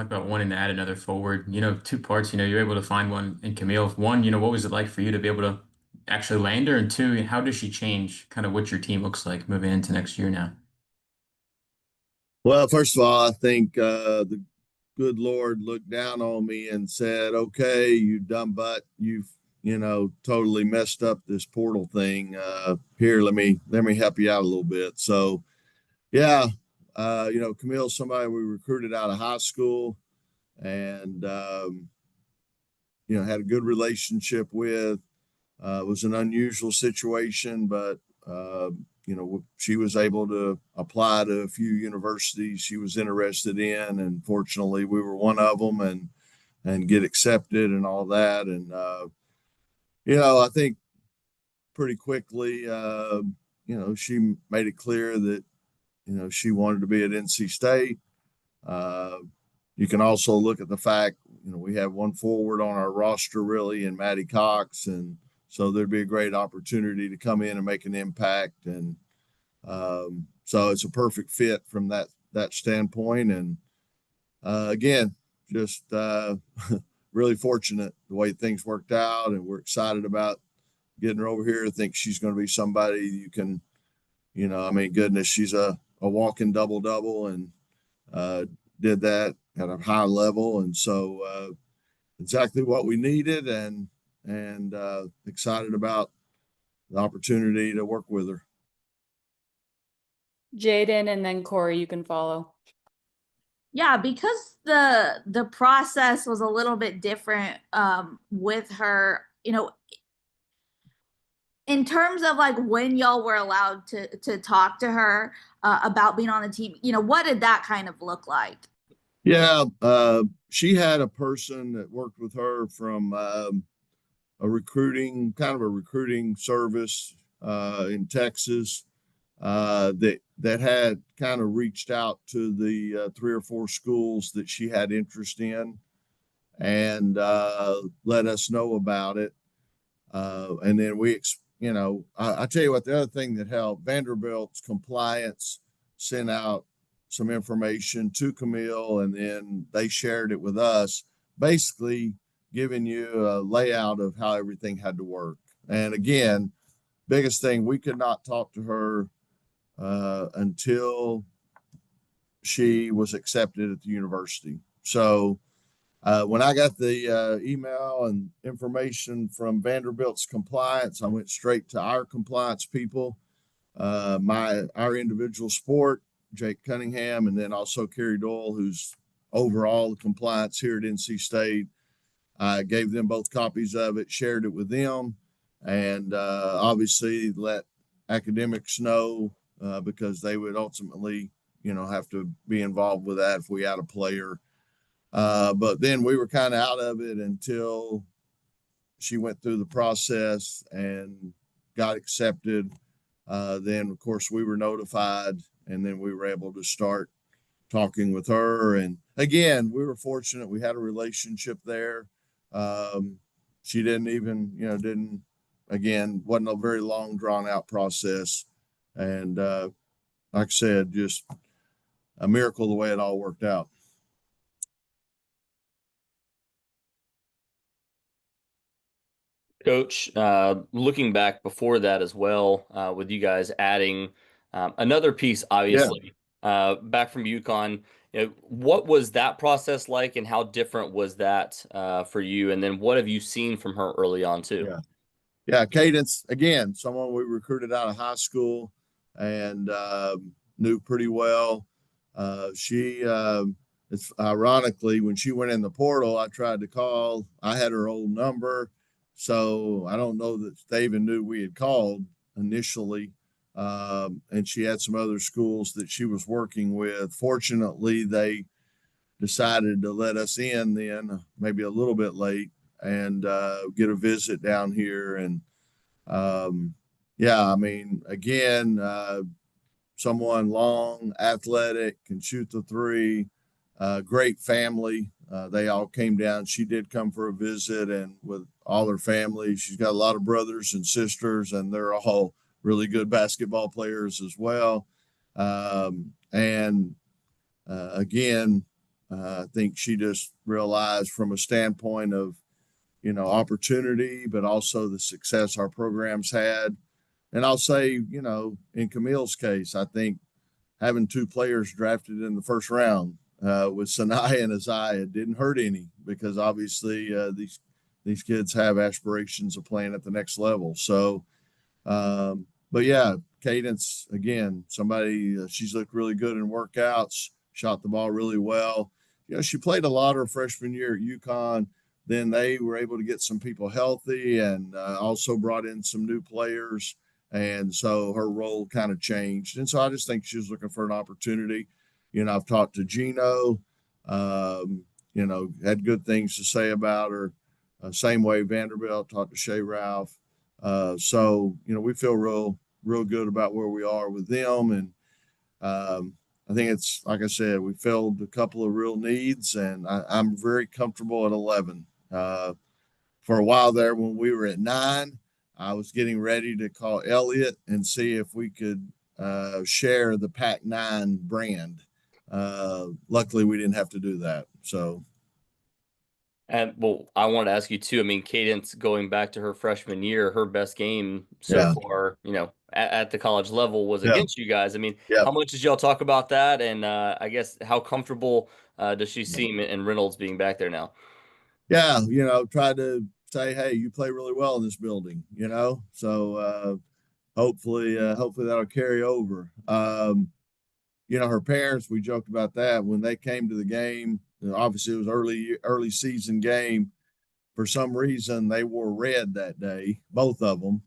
talked about wanting to add another forward. Two parts. You're able to find one in Camille. One, what was it like for you to be able to actually land her? And two, how does she change kind of what your team looks like moving into next year now? Well, first of all, I think the good Lord looked down on me and said, "Okay, you dumb butt, you've totally messed up this portal thing. Here, let me help you out a little bit." So, yeah, Camille's somebody we recruited out of high school, and had a good relationship with. It was an unusual situation, but she was able to apply to a few universities she was interested in, and fortunately, we were one of them, and get accepted and all that. And I think pretty quickly, she made it clear that she wanted to be at NC State. Uh, you can also look at the fact, we have one forward on our roster really in Maddie Cox. And so there'd be a great opportunity to come in and make an impact. And so it's a perfect fit from that standpoint. And again, just really fortunate the way things worked out. And we're excited about getting her over here. I think she's going to be somebody you can, goodness, she's a walking double-double, and did that at a high level. And so exactly what we needed, and excited about the opportunity to work with her. Jaden, and then Corey, you can follow. Yeah, because the process was a little bit different with her, in terms of like when y'all were allowed to talk to her about being on the team, what did that kind of look like? Yeah, she had a person that worked with her from a recruiting service in Texas that had kind of reached out to the 3 or 4 schools that she had interest in, and let us know about it. And then I tell you what, the other thing that helped, Vanderbilt's compliance sent out some information to Camille, and then they shared it with us, basically giving you a layout of how everything had to work. And again, biggest thing, we could not talk to her until she was accepted at the university. So when I got the email and information from Vanderbilt's compliance, I went straight to our compliance people, our individual sport, Jake Cunningham, and then also Kerry Doyle, who's overall the compliance here at NC State. I gave them both copies of it, shared it with them, and obviously let academics know because they would ultimately, have to be involved with that if we had a player. But then we were kind of out of it until she went through the process and got accepted. Then, of course, we were notified, and then we were able to start talking with her. And again, we were fortunate. We had a relationship there. She wasn't a very long, drawn out process. And like I said, just a miracle the way it all worked out. Coach, looking back before that as well, with you guys adding another piece, obviously, back from UConn, what was that process like, and how different was that for you? And then what have you seen from her early on too? Yeah, Cadence, again, someone we recruited out of high school and knew pretty well. It's ironically, when she went in the portal, I tried to call. I had her old number. So I don't know that they even knew we had called initially. And she had some other schools that she was working with. Fortunately, they decided to let us in then, maybe a little bit late, and get a visit down here. And again, someone long, athletic, can shoot the three, great family. They all came down. She did come for a visit, and with all her family, she's got a lot of brothers and sisters, and they're all really good basketball players as well. Again, I think she just realized from a standpoint of, opportunity, but also the success our programs had. And I'll say, in Camille's case, I think having two players drafted in the first round with Sanaya and Isaiah didn't hurt any, because obviously these kids have aspirations of playing at the next level. So, but yeah, Cadence, again, somebody, she's looked really good in workouts, shot the ball really well. She played a lot her freshman year at UConn. Then they were able to get some people healthy, and also brought in some new players. And so her role kind of changed. And so I just think she was looking for an opportunity. I've talked to Gino, had good things to say about her. Same way Vanderbilt, talked to Shea Ralph. So, we feel real good about where we are with them. And I think it's, like I said, we filled a couple of real needs, and I'm very comfortable at 11. For a while there, when we were at 9, I was getting ready to call Elliot and see if we could share the Pac-9 brand. Luckily, we didn't have to do that. So. And well, I want to ask you too. I mean, Cadence, going back to her freshman year, her best game so far, at the college level was against you guys. I mean, how much did y'all talk about that? And I guess how comfortable does she seem in Reynolds being back there now? Yeah, try to say, hey, you play really well in this building, So hopefully that'll carry over. Her parents, we joked about that when they came to the game. Obviously, it was early season game. For some reason, they wore red that day, both of them,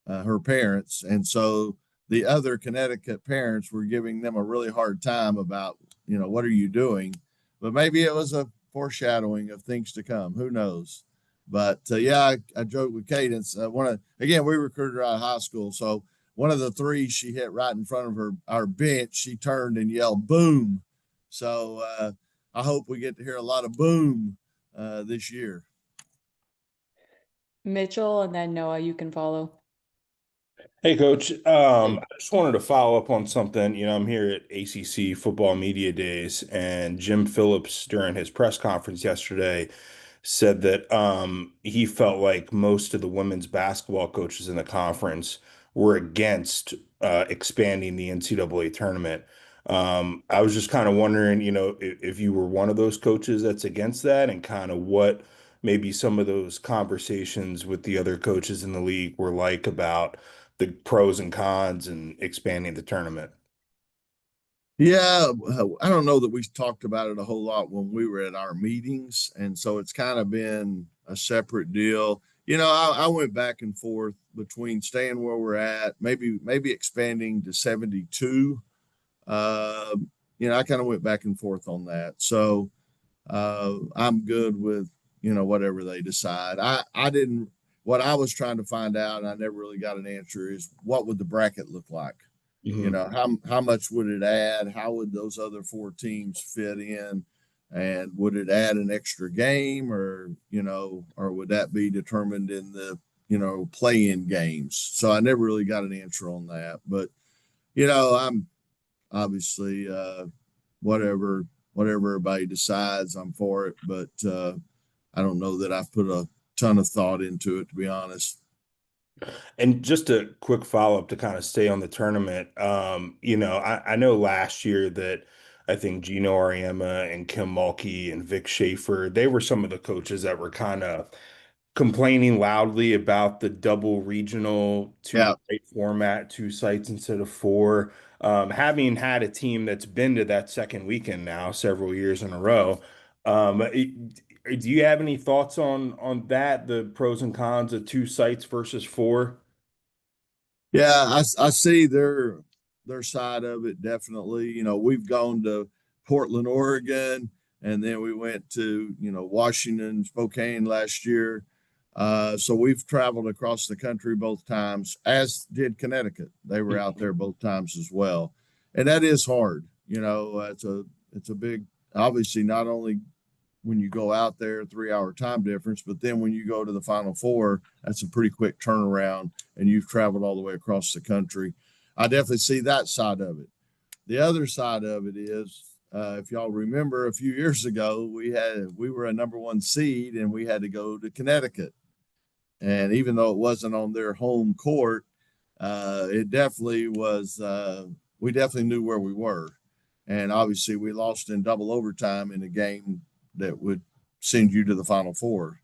her parents. And so the other Connecticut parents were giving them a really hard time about, what are you doing? But maybe it was a foreshadowing of things to come. Who knows? But I joked with Cadence. We recruited her out of high school. So one of the threes she hit right in front of our bench, she turned and yelled, boom. So I hope we get to hear a lot of boom this year. Mitchell, and then Noah, you can follow. Hey, Coach. I just wanted to follow up on something. I'm here at ACC Football Media Days, and Jim Phillips, during his press conference yesterday, said that he felt like most of the women's basketball coaches in the conference were against expanding the NCAA tournament. I was just kind of wondering, if you were one of those coaches that's against that, and kind of what maybe some of those conversations with the other coaches in the league were like about the pros and cons and expanding the tournament. Yeah, I don't know that we talked about it a whole lot when we were at our meetings. And so it's kind of been a separate deal. I went back and forth between staying where we're at, maybe expanding to 72. I kind of went back and forth on that. So I'm good with, whatever they decide. What I was trying to find out, and I never really got an answer, is what would the bracket look like? How much would it add? How would those other 4 teams fit in? And would it add an extra game, or would that be determined in the, play-in games? So I never really got an answer on that, but, I'm obviously, whatever everybody decides, I'm for it, but, I don't know that I've put a ton of thought into it, to be honest. And just a quick follow-up to kind of stay on the tournament. I know last year that I think Gino Ariema and Kim Mulkey and Vic Schaefer, they were some of the coaches that were kind of complaining loudly about the double regional two-site format, 2 sites instead of 4. Having had a team that's been to that second weekend now several years in a row, do you have any thoughts on that, the pros and cons of 2 sites versus 4? Yeah, I see their side of it, definitely. We've gone to Portland, Oregon, and then we went to, Washington, Spokane last year. So we've traveled across the country both times, as did Connecticut. They were out there both times as well. And that is hard. It's a big, obviously, not only when you go out there, 3-hour time difference, but then when you go to the Final Four, that's a pretty quick turnaround, and you've traveled all the way across the country. I definitely see that side of it. The other side of it is, if y'all remember a few years ago, we were a #1 seed and we had to go to Connecticut. And even though it wasn't on their home court, it definitely was, we definitely knew where we were. And obviously we lost in double overtime in a game that would send you to the Final Four.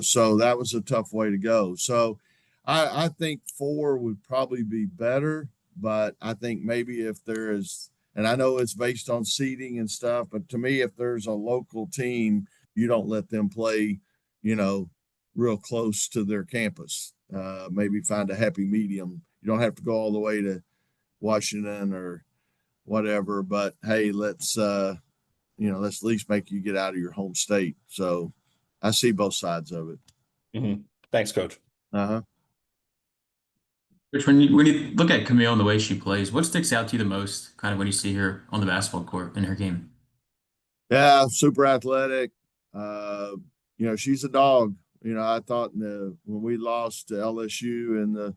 So that was a tough way to go. So I think 4 would probably be better, but I think maybe if there is, and I know it's based on seeding and stuff, but to me, if there's a local team, you don't let them play, real close to their campus. Maybe find a happy medium. You don't have to go all the way to Washington or whatever, but hey, let's at least make you get out of your home state. So I see both sides of it. Mm-hmm. Thanks, Coach. Uh-huh. Which when you look at Camille and the way she plays, what sticks out to you the most kind of when you see her on the basketball court in her game? Yeah, super athletic. She's a dog. I thought when we lost to LSU in the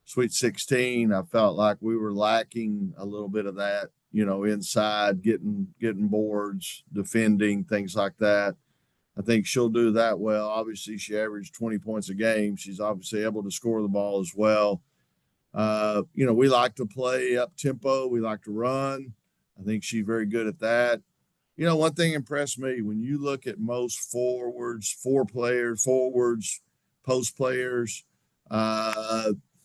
Sweet 16, I felt like we were lacking a little bit of that, inside, getting boards, defending, things like that. I think she'll do that well. Obviously, she averaged 20 points a game. She's obviously able to score the ball as well. We like to play up tempo. We like to run. I think she's very good at that. One thing impressed me when you look at most forwards, post players,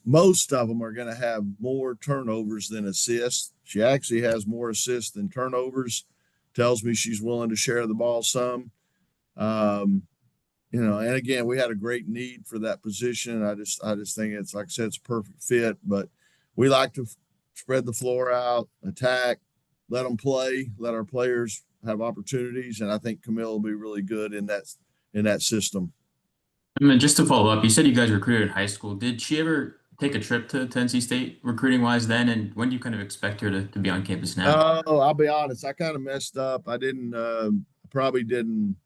most of them are going to have more turnovers than assists. She actually has more assists than turnovers. Tells me she's willing to share the ball some. And again, we had a great need for that position. I just think it's, like I said, it's a perfect fit, but we like to spread the floor out, attack, let them play, let our players have opportunities. And I think Camille will be really good in that system. I mean, just to follow up, you said you guys recruited in high school. Did she ever take a trip to NC State recruiting wise then? And when do you kind of expect her to be on campus now? Oh, I'll be honest. I kind of messed up. I probably didn't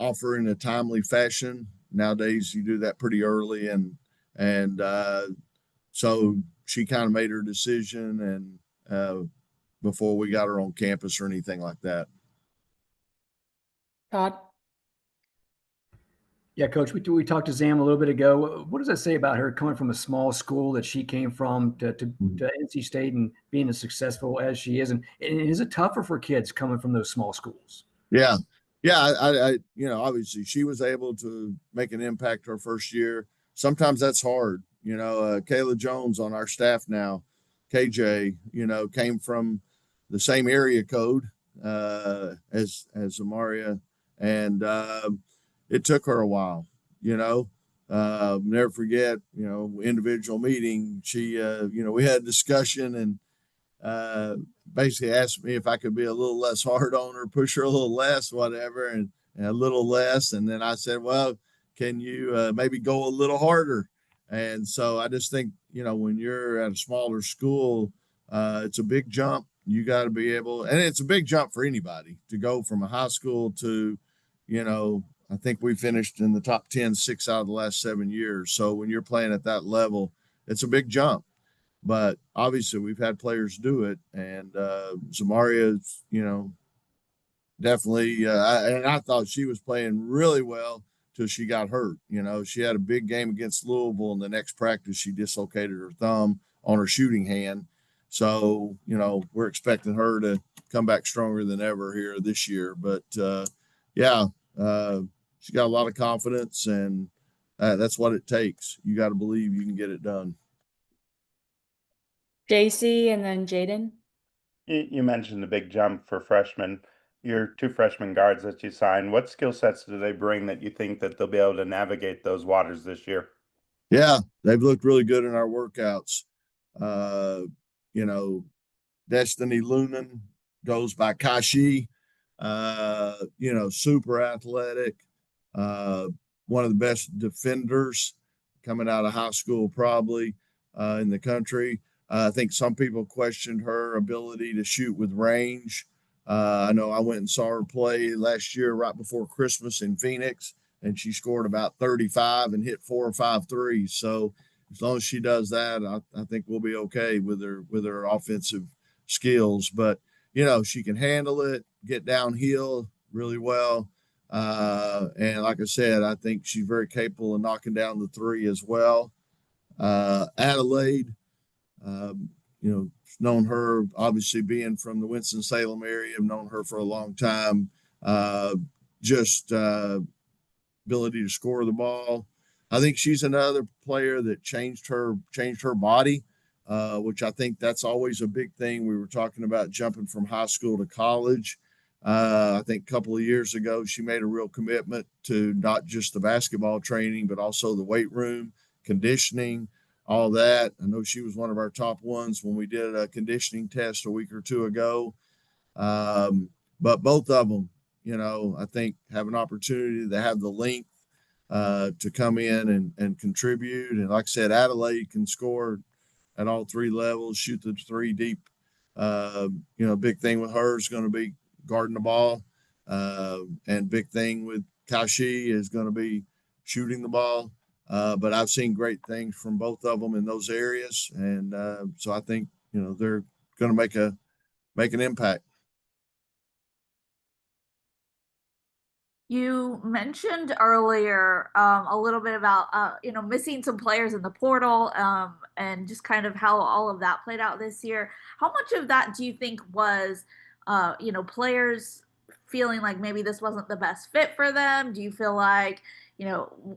offer in a timely fashion. Nowadays you do that pretty early, and so she kind of made her decision and before we got her on campus or anything like that. Todd? Yeah, Coach, we talked to Zam a little bit ago. What does that say about her coming from a small school that she came from to NC State and being as successful as she is? And is it tougher for kids coming from those small schools? Yeah. Yeah. I obviously she was able to make an impact her first year. Sometimes that's hard. Kayla Jones on our staff now, KJ, came from the same area code as Zamaria. And it took her a while, never forget, individual meeting. She, we had a discussion and basically asked me if I could be a little less hard on her, push her a little less, whatever, and a little less. And then I said, well, can you maybe go a little harder? And so I just think, when you're at a smaller school, it's a big jump. You got to be able, and it's a big jump for anybody to go from a high school to, I think we finished in the top 10, 6 out of the last 7 years. So when you're playing at that level, it's a big jump. But obviously we've had players do it, and Zamaria, definitely. And I thought she was playing really well till she got hurt. She had a big game against Louisville, and the next practice she dislocated her thumb on her shooting hand. So we're expecting her to come back stronger than ever here this year. But she's got a lot of confidence, and that's what it takes. You got to believe you can get it done. JC and then Jaden. You mentioned the big jump for freshmen. Your 2 freshman guards that you signed, what skill sets do they bring that you think that they'll be able to navigate those waters this year? Yeah, they've looked really good in our workouts. Destiny Lunan goes by Kashi, super athletic, one of the best defenders coming out of high school, probably in the country. I think some people questioned her ability to shoot with range. I know I went and saw her play last year right before Christmas in Phoenix, and she scored about 35 and hit 4 or 5 threes. So as long as she does that, I think we'll be okay with her offensive skills. But she can handle it, get downhill really well. And like I said, I think she's very capable of knocking down the three as well. Adelaide, known her obviously being from the Winston-Salem area, I've known her for a long time. Just ability to score the ball. I think she's another player that changed her body, which I think that's always a big thing. We were talking about jumping from high school to college. I think a couple of years ago, she made a real commitment to not just the basketball training, but also the weight room, conditioning, all that. I know she was one of our top ones when we did a conditioning test a week or two ago. But both of them, I think have an opportunity to have the length to come in and contribute. And like I said, Adelaide can score at all three levels, shoot the three deep. Big thing with her is going to be guarding the ball. And big thing with Kashi is going to be shooting the ball. But I've seen great things from both of them in those areas. And so I think, they're going to make an impact. You mentioned earlier a little bit about missing some players in the portal and just kind of how all of that played out this year. How much of that do you think was players feeling like maybe this wasn't the best fit for them? Do you feel like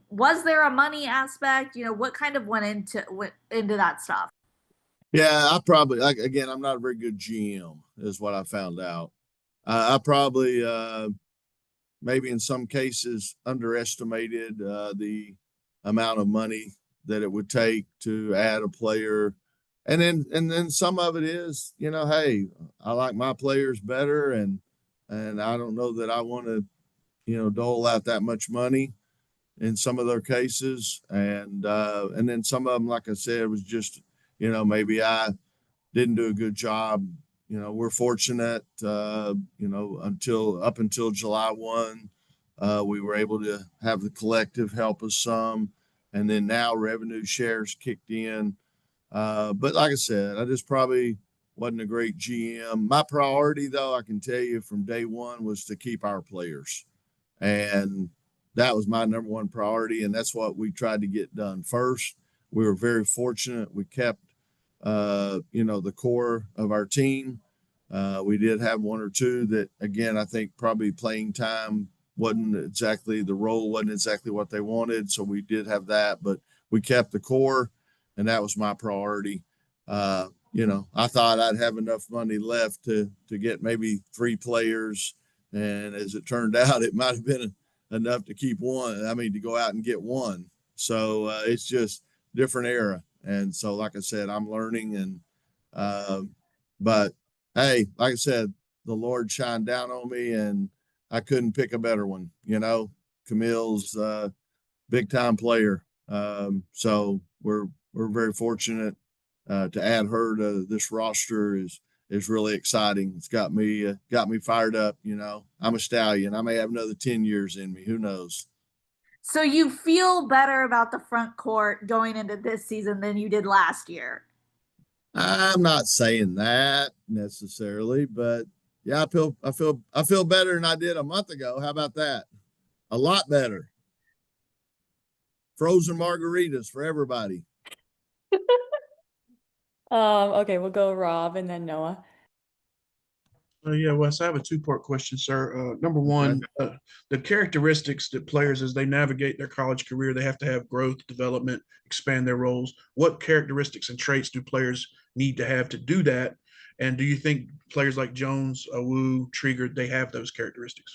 was there a money aspect? What kind of went into that stuff? Yeah, I probably again, I'm not a very good GM, is what I found out. I probably maybe in some cases underestimated the amount of money that it would take to add a player. And then some of it is, hey, I like my players better and I don't know that I want to, dole out that much money in some of their cases. And then some of them, like I said, was just, maybe I didn't do a good job. We're fortunate, until July 1, we were able to have the collective help us some. And then now revenue shares kicked in. But like I said, I just probably wasn't a great GM. My priority, though, I can tell you from day one, was to keep our players. And that was my number one priority. And that's what we tried to get done first. We were very fortunate. We kept the core of our team. We did have one or two that, again, I think probably playing time wasn't exactly what they wanted. So we did have that, but we kept the core, and that was my priority. I thought I'd have enough money left to get maybe 3 players. And as it turned out, it might've been enough to keep one. I mean, to go out and get one. So it's just different era. And so, like I said, I'm learning but hey, like I said, the Lord shined down on me and I couldn't pick a better one. Camille's big time player. So we're very fortunate to add her to this roster is really exciting. It's got me fired up. I'm a stallion. I may have another 10 years in me. Who knows? So you feel better about the front court going into this season than you did last year? I'm not saying that necessarily, but yeah, I feel better than I did a month ago. How about that? A lot better. Frozen margaritas for everybody. Okay, we'll go Rob and then Noah. Yeah, Wes, I have a two-part question, sir. Number one, the characteristics that players, as they navigate their college career, they have to have growth, development, expand their roles. What characteristics and traits do players need to have to do that? And do you think players like Jones, Awu, Trigger, they have those characteristics?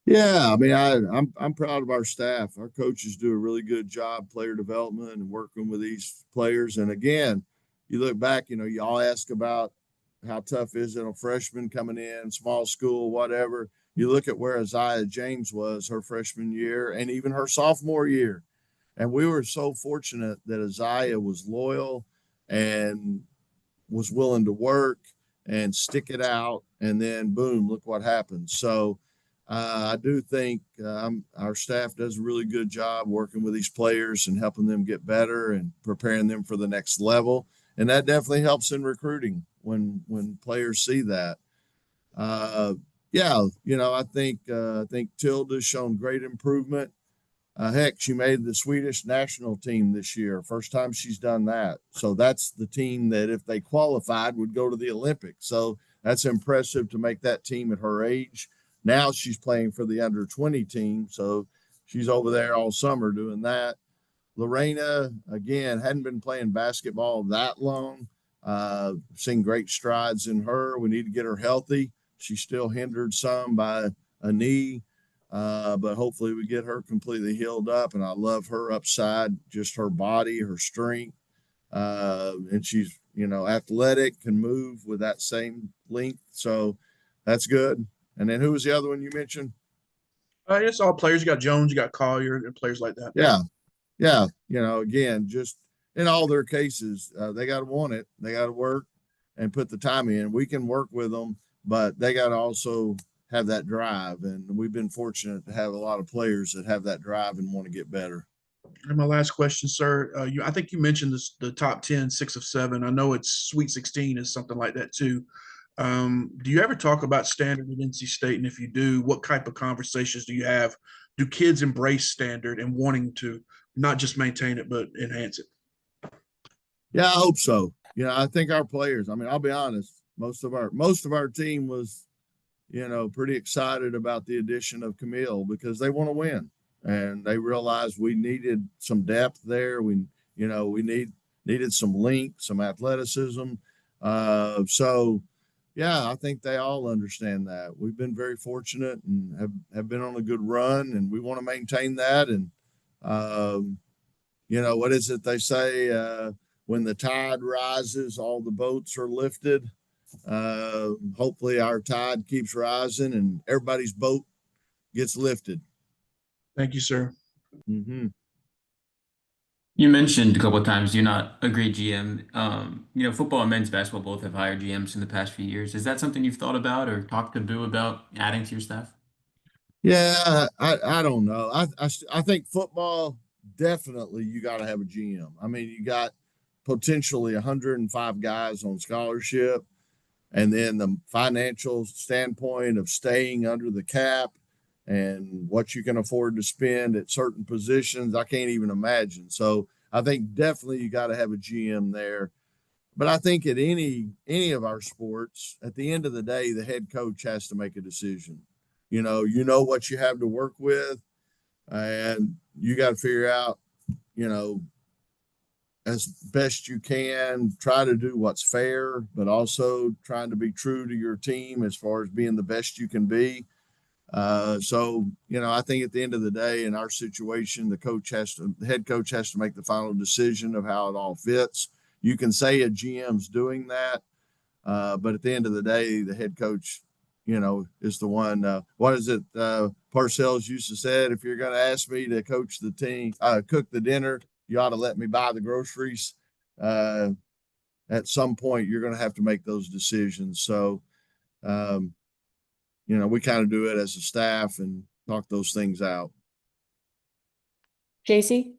Yeah, I mean, I'm proud of our staff. Our coaches do a really good job player development and working with these players. And again, you look back, you all ask about how tough is it a freshman coming in, small school, whatever. You look at where Isaiah James was her freshman year and even her sophomore year. And we were so fortunate that Isaiah was loyal and was willing to work and stick it out. And then boom, look what happened. So I do think our staff does a really good job working with these players and helping them get better and preparing them for the next level. And that definitely helps in recruiting when players see that. Yeah, I think Tilda's shown great improvement. Heck, she made the Swedish national team this year. First time she's done that. So that's the team that, if they qualified, would go to the Olympics. So that's impressive to make that team at her age. Now she's playing for the under 20 team. So she's over there all summer doing that. Lorena, again, hadn't been playing basketball that long. Seen great strides in her. We need to get her healthy. She's still hindered some by a knee. But hopefully we get her completely healed up. And I love her upside, just her body, her strength. And she's, athletic, can move with that same length. So that's good. And then who was the other one you mentioned? It's all players. You got Jones, you got Collier, and players like that. Yeah. Yeah. Again, just in all their cases, they got to want it. They got to work and put the time in. We can work with them, but they got to also have that drive. And we've been fortunate to have a lot of players that have that drive and want to get better. And my last question, sir, I think you mentioned this, the top 10, 6 of 7. I know it's Sweet 16 is something like that too. Do you ever talk about standard at NC State? And if you do, what type of conversations do you have? Do kids embrace standard and wanting to not just maintain it, but enhance it? Yeah, I hope so. I think our players, I'll be honest, most of our team was, pretty excited about the addition of Camille because they want to win. And they realized we needed some depth there. We needed some length, some athleticism. So, yeah, I think they all understand that. We've been very fortunate and have been on a good run, and we want to maintain that. And, what is it they say? When the tide rises, all the boats are lifted. Hopefully our tide keeps rising and everybody's boat gets lifted. Thank you, sir. Mm-hmm. You mentioned a couple of times you're not a great GM. Football and men's basketball both have hired GMs in the past few years. Is that something you've thought about or talked to Bill about adding to your staff? Yeah, I don't know. I think football, definitely you got to have a GM. You got potentially 105 guys on scholarship, and then the financial standpoint of staying under the cap and what you can afford to spend at certain positions, I can't even imagine. So I think definitely you got to have a GM there. But I think at any of our sports, at the end of the day, the head coach has to make a decision. You know what you have to work with, and you got to figure out, as best you can, try to do what's fair, but also trying to be true to your team as far as being the best you can be. So, I think at the end of the day, in our situation, the head coach has to make the final decision of how it all fits. You can say a GM's doing that, but at the end of the day, the head coach, is the one. What is it? Parcells used to say, if you're going to ask me to coach the team, cook the dinner, you ought to let me buy the groceries. At some point, you're going to have to make those decisions. So, we kind of do it as a staff and talk those things out. JC?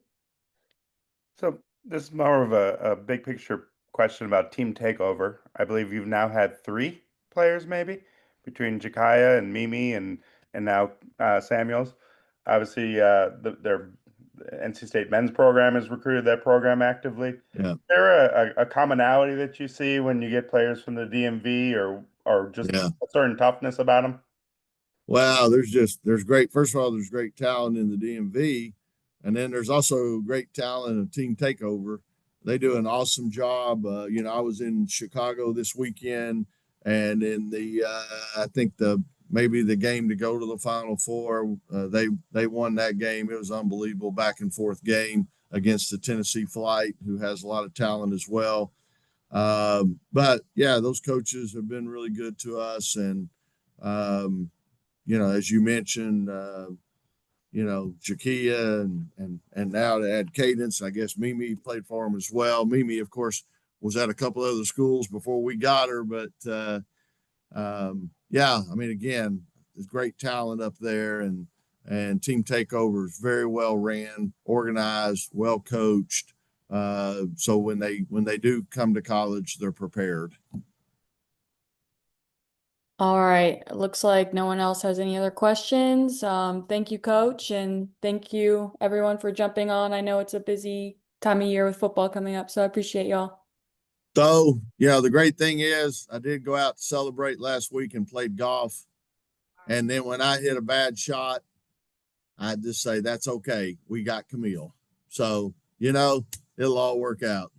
So this is more of a big picture question about team takeover. I believe you've now had 3 players maybe between Jakaya and Mimi and now Samuels. Obviously, their NC State men's program has recruited that program actively. Yeah. Is there a commonality that you see when you get players from the DMV or just a certain toughness about them? Well, there's great, first of all, there's great talent in the DMV, and then there's also great talent in Team Takeover. They do an awesome job. I was in Chicago this weekend, and in I think maybe the game to go to the Final Four, they won that game. It was unbelievable back and forth game against the Tennessee Flight, who has a lot of talent as well. But yeah, those coaches have been really good to us. And, as you mentioned, Jakia and now to add Cadence, I guess Mimi played for him as well. Mimi, of course, was at a couple other schools before we got her, but, again, there's great talent up there, and Team Takeover is very well ran, organized, well coached. So when they do come to college, they're prepared. All right. It looks like no one else has any other questions. Thank you, Coach, and thank you everyone for jumping on. I know it's a busy time of year with football coming up, so I appreciate y'all. So, the great thing is I did go out to celebrate last week and played golf. And then when I hit a bad shot, I just say, that's okay. We got Camille. So, it'll all work out.